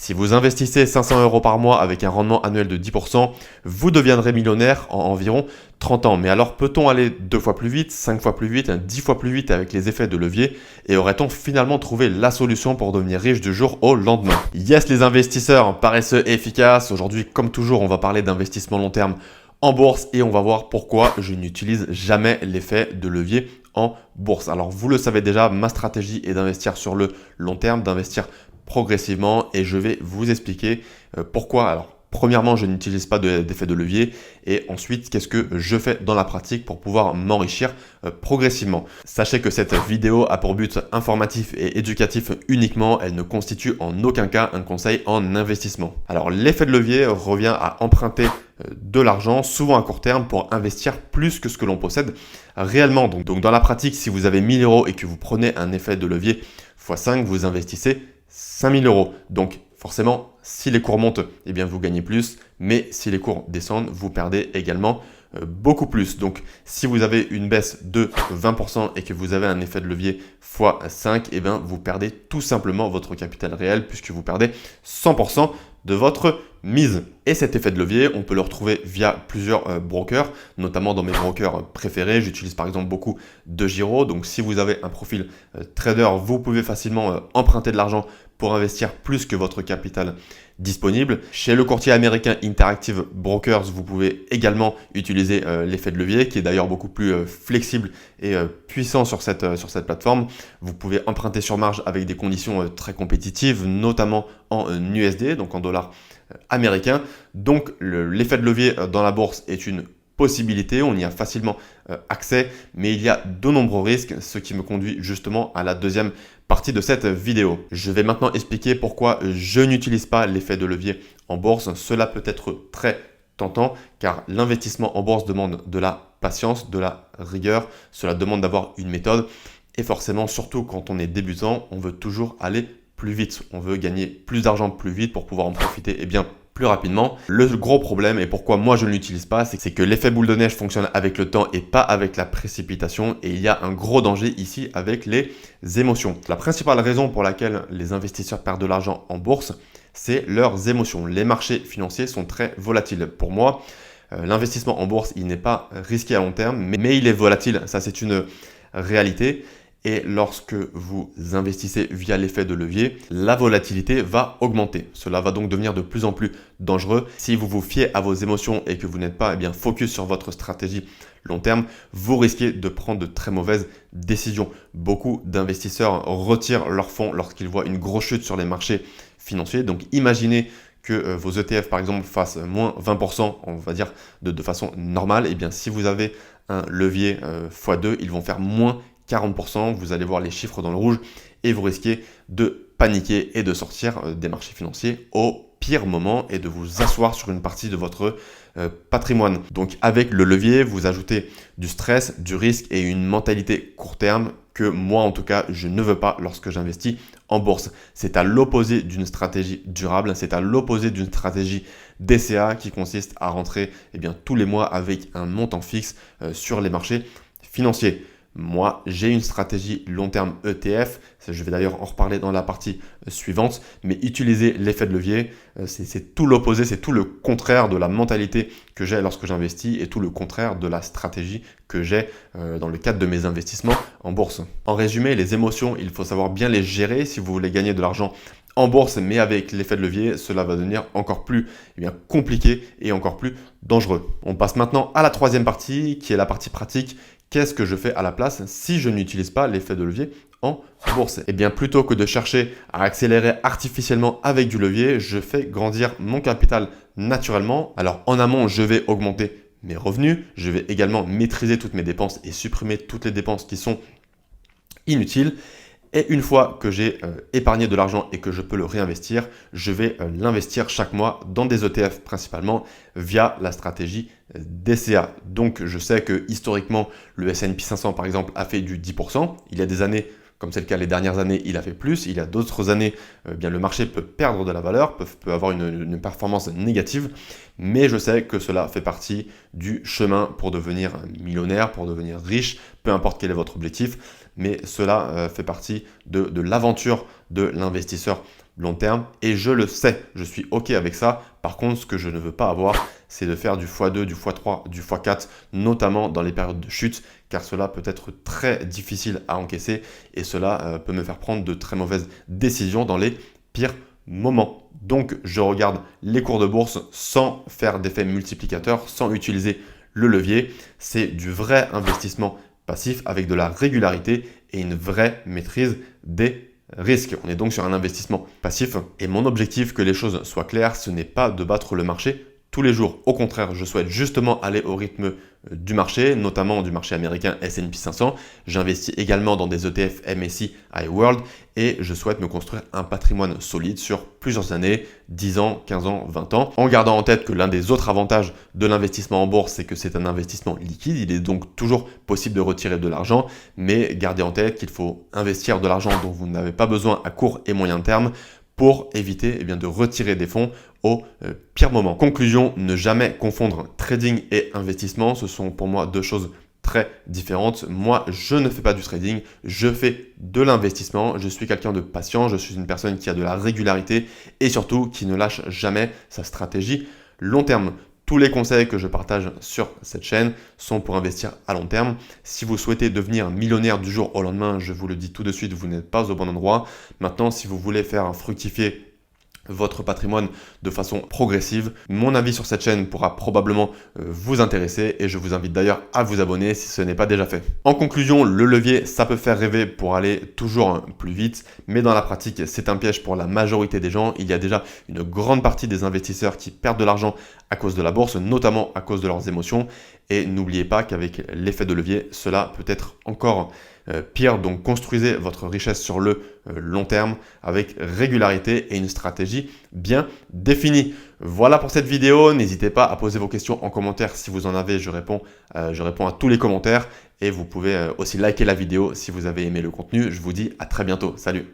Si vous investissez 500 € par mois avec un rendement annuel de 10%, vous deviendrez millionnaire en environ 30 ans. Mais alors peut-on aller 2 fois plus vite, 5 fois plus vite, 10 fois plus vite avec les effets de levier? Et aurait-on finalement trouvé la solution pour devenir riche du jour au lendemain? Yes les investisseurs, paresseux et efficaces. Aujourd'hui comme toujours on va parler d'investissement long terme en bourse et on va voir pourquoi je n'utilise jamais l'effet de levier en bourse. Alors vous le savez déjà, ma stratégie est d'investir sur le long terme, d'investir progressivement et je vais vous expliquer pourquoi. Alors premièrement, je n'utilise pas d'effet de levier et ensuite, qu'est-ce que je fais dans la pratique pour pouvoir m'enrichir progressivement. Sachez que cette vidéo a pour but informatif et éducatif uniquement, elle ne constitue en aucun cas un conseil en investissement. Alors l'effet de levier revient à emprunter de l'argent, souvent à court terme, pour investir plus que ce que l'on possède réellement. Donc dans la pratique, si vous avez 1000 € et que vous prenez un effet de levier x5, vous investissez 5000 €. Donc forcément, si les cours montent, eh bien vous gagnez plus, mais si les cours descendent, vous perdez également beaucoup plus. Donc si vous avez une baisse de 20% et que vous avez un effet de levier x5, eh bien vous perdez tout simplement votre capital réel puisque vous perdez 100% de votre mise. Et cet effet de levier, on peut le retrouver via plusieurs brokers, notamment dans mes brokers préférés. J'utilise par exemple beaucoup DeGiro. Donc si vous avez un profil trader, vous pouvez facilement emprunter de l'argent pour investir plus que votre capital disponible. Chez le courtier américain Interactive Brokers, vous pouvez également utiliser l'effet de levier qui est d'ailleurs beaucoup plus flexible et puissant sur cette plateforme. Vous pouvez emprunter sur marge avec des conditions très compétitives, notamment en USD, donc en dollars américains. Donc l'effet de levier dans la bourse est une possibilité, on y a facilement accès, mais il y a de nombreux risques, ce qui me conduit justement à la deuxième partie de cette vidéo. Je vais maintenant expliquer pourquoi je n'utilise pas l'effet de levier en bourse. Cela peut être très tentant car l'investissement en bourse demande de la patience, de la rigueur, cela demande d'avoir une méthode et forcément, surtout quand on est débutant, on veut toujours aller plus vite. On veut gagner plus d'argent plus vite pour pouvoir en profiter bien plus rapidement. Le gros problème et pourquoi moi je ne l'utilise pas, c'est que l'effet boule de neige fonctionne avec le temps et pas avec la précipitation et il y a un gros danger ici avec les émotions. La principale raison pour laquelle les investisseurs perdent de l'argent en bourse, c'est leurs émotions. Les marchés financiers sont très volatiles. Pour moi, l'investissement en bourse, il n'est pas risqué à long terme, mais il est volatile. Ça, c'est une réalité. Et lorsque vous investissez via l'effet de levier, la volatilité va augmenter. Cela va donc devenir de plus en plus dangereux. Si vous vous fiez à vos émotions et que vous n'êtes pas focus sur votre stratégie long terme, vous risquez de prendre de très mauvaises décisions. Beaucoup d'investisseurs retirent leurs fonds lorsqu'ils voient une grosse chute sur les marchés financiers. Donc imaginez que vos ETF par exemple fassent moins 20%, on va dire de façon normale. Et bien si vous avez un levier x2, ils vont faire moins 40%, vous allez voir les chiffres dans le rouge et vous risquez de paniquer et de sortir des marchés financiers au pire moment et de vous asseoir sur une partie de votre patrimoine. Donc avec le levier, vous ajoutez du stress, du risque et une mentalité court terme que moi en tout cas je ne veux pas lorsque j'investis en bourse. C'est à l'opposé d'une stratégie durable, c'est à l'opposé d'une stratégie DCA qui consiste à rentrer tous les mois avec un montant fixe sur les marchés financiers. Moi, j'ai une stratégie long terme ETF, je vais d'ailleurs en reparler dans la partie suivante, mais utiliser l'effet de levier, c'est tout l'opposé, c'est tout le contraire de la mentalité que j'ai lorsque j'investis et tout le contraire de la stratégie que j'ai dans le cadre de mes investissements en bourse. En résumé, les émotions, il faut savoir bien les gérer si vous voulez gagner de l'argent en bourse, mais avec l'effet de levier, cela va devenir encore plus compliqué et encore plus dangereux. On passe maintenant à la troisième partie, qui est la partie pratique. Qu'est-ce que je fais à la place si je n'utilise pas l'effet de levier en bourse? Eh bien, plutôt que de chercher à accélérer artificiellement avec du levier, je fais grandir mon capital naturellement. Alors, en amont, je vais augmenter mes revenus. Je vais également maîtriser toutes mes dépenses et supprimer toutes les dépenses qui sont inutiles. Et une fois que j'ai épargné de l'argent et que je peux le réinvestir, je vais l'investir chaque mois dans des ETF principalement via la stratégie DCA. Donc je sais que historiquement, le S&P 500 par exemple a fait du 10%. Il y a des années, comme c'est le cas les dernières années, il a fait plus. Il y a d'autres années, le marché peut perdre de la valeur, peut avoir une performance négative. Mais je sais que cela fait partie du chemin pour devenir millionnaire, pour devenir riche, peu importe quel est votre objectif. Mais cela fait partie de l'aventure de l'investisseur long terme et je le sais, je suis OK avec ça. Par contre, ce que je ne veux pas avoir, c'est de faire du x2, du x3, du x4, notamment dans les périodes de chute, car cela peut être très difficile à encaisser et cela peut me faire prendre de très mauvaises décisions dans les pires moments. Donc, je regarde les cours de bourse sans faire d'effet multiplicateur, sans utiliser le levier. C'est du vrai investissement passif avec de la régularité et une vraie maîtrise des risques. On est donc sur un investissement passif et mon objectif, que les choses soient claires, ce n'est pas de battre le marché tous les jours. Au contraire, je souhaite justement aller au rythme du marché, notamment du marché américain S&P 500. J'investis également dans des ETF MSCI World et je souhaite me construire un patrimoine solide sur plusieurs années, 10 ans, 15 ans, 20 ans, en gardant en tête que l'un des autres avantages de l'investissement en bourse, c'est que c'est un investissement liquide. Il est donc toujours possible de retirer de l'argent, mais gardez en tête qu'il faut investir de l'argent dont vous n'avez pas besoin à court et moyen terme pour éviter de retirer des fonds au pire moment. Conclusion, ne jamais confondre trading et investissement. Ce sont pour moi deux choses très différentes. Moi, je ne fais pas du trading, je fais de l'investissement. Je suis quelqu'un de patient, je suis une personne qui a de la régularité et surtout qui ne lâche jamais sa stratégie long terme. Tous les conseils que je partage sur cette chaîne sont pour investir à long terme. Si vous souhaitez devenir millionnaire du jour au lendemain, je vous le dis tout de suite, vous n'êtes pas au bon endroit. Maintenant, si vous voulez faire fructifier votre patrimoine de façon progressive, mon avis sur cette chaîne pourra probablement vous intéresser et je vous invite d'ailleurs à vous abonner si ce n'est pas déjà fait. En conclusion, le levier, ça peut faire rêver pour aller toujours plus vite, mais dans la pratique, c'est un piège pour la majorité des gens. Il y a déjà une grande partie des investisseurs qui perdent de l'argent à cause de la bourse, notamment à cause de leurs émotions. Et n'oubliez pas qu'avec l'effet de levier, cela peut être encore pire. Donc construisez votre richesse sur le long terme avec régularité et une stratégie bien définie. Voilà pour cette vidéo. N'hésitez pas à poser vos questions en commentaire si vous en avez. Je réponds à tous les commentaires et vous pouvez aussi liker la vidéo si vous avez aimé le contenu. Je vous dis à très bientôt. Salut!